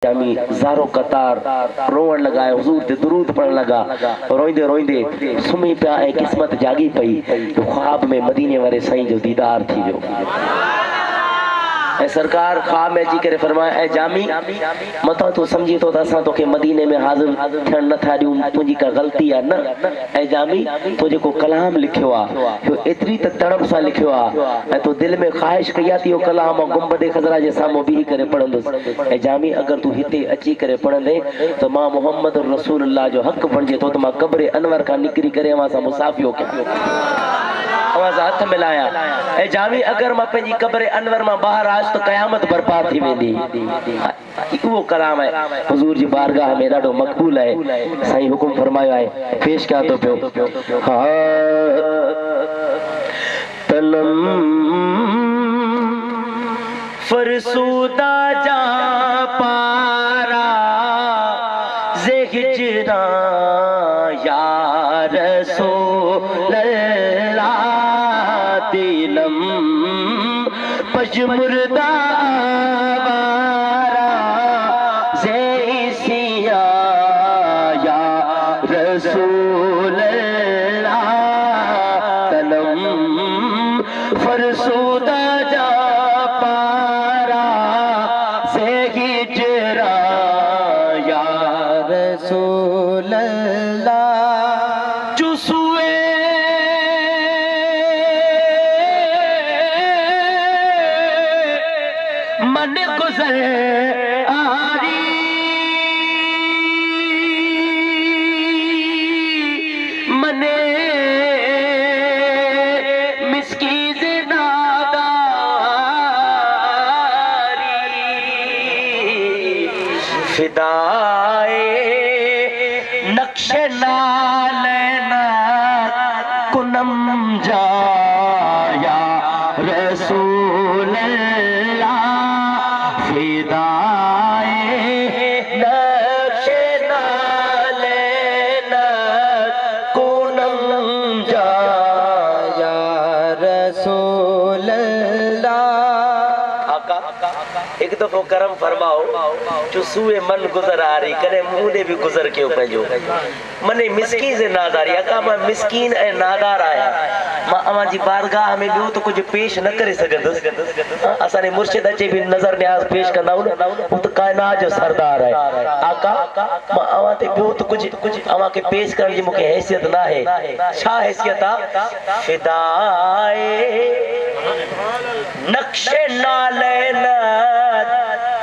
جامی زارو قطار روڑ لگا ہے، حضور تے درود پڑھن لگا، روئندے روئندے سمی پیا ہے، قسمت جاگی پئی تو خواب میں مدینے والے سائیں جو دیدار تھی جو اے سرکار خواب میں جی کرے فرمایا اے جامی متا تو سمجھی تو اساں تو کہ مدینے میں حاضر تھن نہ تھا ڈیوں تجھی کا غلطی ہے نا اے جامی تجھے کو کلام لکھو آ اتری ت تڑپ سا لکھو آ اے تو دل میں خواہش کیا تھی وہ کلام گنبد خضرا جے سامو بھی کرے پڑھندس اے جامی اگر تو ہتے اچی کرے پڑھندے تو ماں محمد رسول اللہ جو حق بنجے تو ماں قبر انور کا نکری کرے وہاں سا مسافیو کیا آواز ہاتھ ملایا اے جامی اگر ماں پنجی قبر انور ماں باہر آج تو قیامت برپا تھی ویندی وہ کلام ہے حضور جی بارگاہ میں ڈاڈو مقبول ہے صحیح حکم فرمایا ہے پیش کیا تو پیو تلم فرسودہ جا پارا زہجرا یا رسول اللہ دلم پجمردہ آوارا زیسیا یا رسول اللہ تلم فرسودہ جا پارا زہجرا یا رسول اللہ من گزر آری من مسکین ناداری فدائے نقش نالینا کنم جا یا رسول اللہ فدائے نقش نالینا کنم جا یا رسول اللہ آقا ایک دفعہ کرم فرماؤ جو سوئے من گزر آ رہی کرے مونے بھی گزر کے اوپر جو منے مسکین سے ناداری آقا میں مسکین اے نادار آیا ماں اما جی بارگاہ ہمیں بھی ہو تو کچھ پیش نہ کرے سکندس اسانے مرشد اچے بھی نظر نیاز پیش کرنا ہوں وہ تو کائنات جو سردار ہے آقا ماں اما تے بھی ہو تو کچھ اما کے پیش کرنے جی مکہ حیثیت نہ ہے شاہ حیثیت آ فدائے نقش نالینت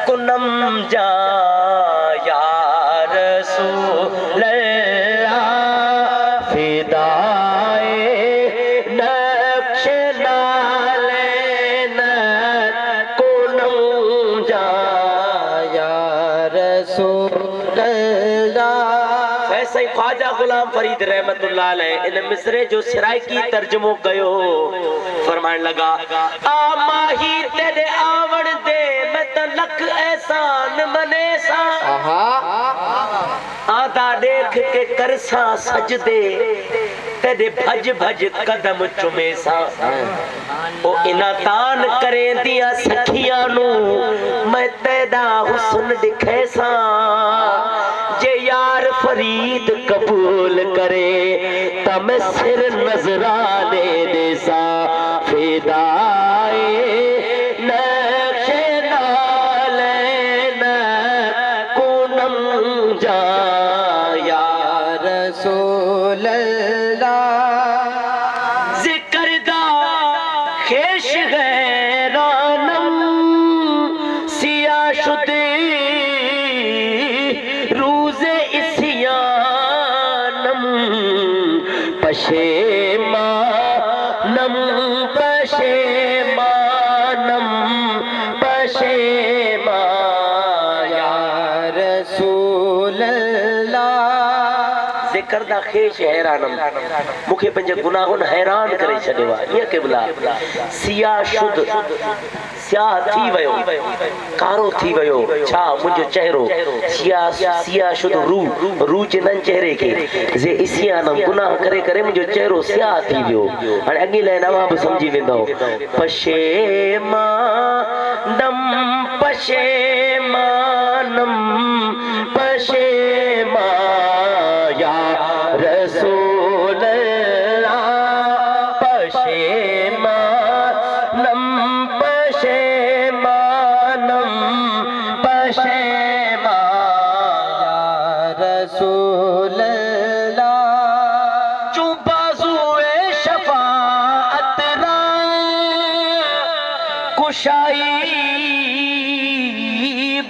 کنم جا یا رسول اللہ فدائے نقش نالینت کنم جا یا رسول اللہ ایسا ہی خواجہ غلام فرید رحمت اللہ علیہ ان مصرے جو سرائکی ترجمہ گئے فرمائن لگا آماہی تیرے آوڑ دے میں تلک احسان منے سا آدھا دیکھ کے کرسا سجدے تیرے بھج بھج قدم چمے سا او اناتان کریں دیا سکھیانو میں تیدا حسن دکھے سا جے یار فرید قبول کرے تا میں سر نظرانے دے سا فدائے نقش نالینا کنم جا یا رسول اللہ ذکر دا خیش غیرانم سیاہ شدے روز اسیانم پشیمانم پشیمانم پشیمان یا رسول اللہ ذکر دا خیش حیرانم مکھے پنجے گناہن حیران کرے چھڑے وا یہ قبلہ سیاہ شد سیاہ تھی ویو کارو تھی ویو چھا مجھو چہرو سیاہ شد رو چنن چہرے کے زے اسی آنم گناہ کرے کرے مجھو چہرو سیاہ تھی ویو اور اگی لائن اب سمجھی ویندو پشیمانم پشیمانم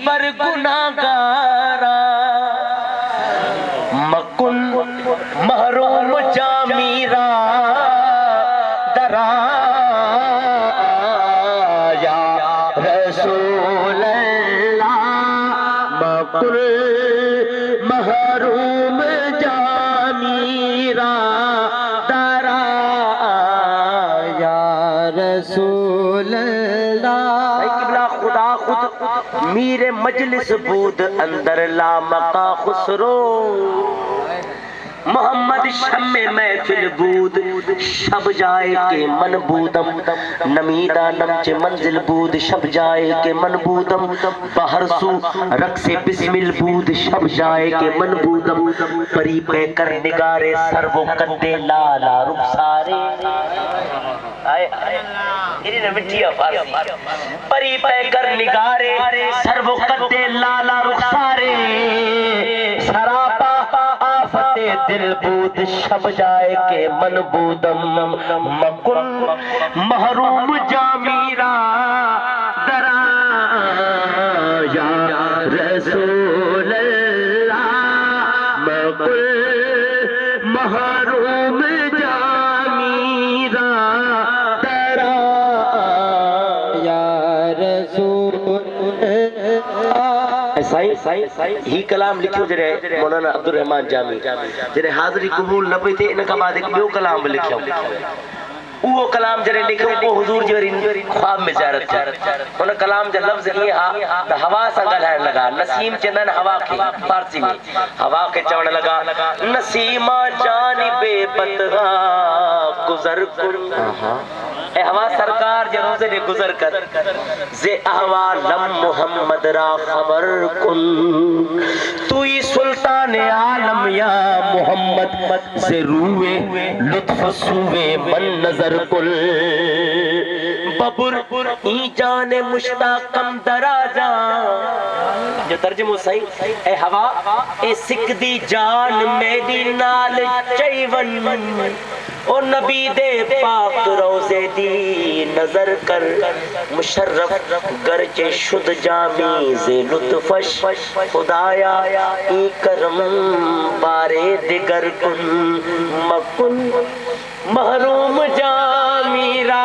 بر گناہگارا مکن محروم جامیرا درا یا رسول اللہ مکن محروم جامیرا درا یا رسول اللہ قبلہ خدا خود میر مجلس بود اندر لامقا خسرو محمد شم محفل بود شب جائے کے من بودم نمیدہ نمچ منزل بود شب جائے کے من بودم بہر سو رقص بسمل بود شب جائے کے من بودم پری پہ کر نگارے سر و کندے لالا رخسارے پری پہ کر نگارے سر و کندے لالا رخسارے سراپا آفت دل بود شب جائے کے من بودم مکن محروم جامیرا درا یا رسول اللہ مکن محروم جامیرا درا یا رسول ہی کلام لکھو جرے مولانا عبد الرحمن جامی جرے حاضری قبول نہ پہ تھے انکا بعد ایک بیو کلام لکھو وہ کلام جرے لکھو وہ حضور جوری خواب میں زیارت انہا کلام جر لفظ یہ ہاں دا ہوا سنگل ہے لگا نسیم چندن ہوا کی فارسی میں ہوا کے چوڑ لگا نسیمہ جانب بدغا گزر کن اے ہوا سرکار جنوزے نے گزر کر زے احوالم محمد را خبر کن توی سلطان عالم یا محمد سے روئے لطف سوئے من نظر کل ببر ای جان مشتاقم دراجا جو ترجمہ صحیح اے ہوا اے سکھ دی جان میری نال چیون اور نبی دے پاک روزے دی نظر کر مشرف گرچہ شد جامی زی لطفش خدایا ای کرم بارے دگر کن مکن محروم جامیرا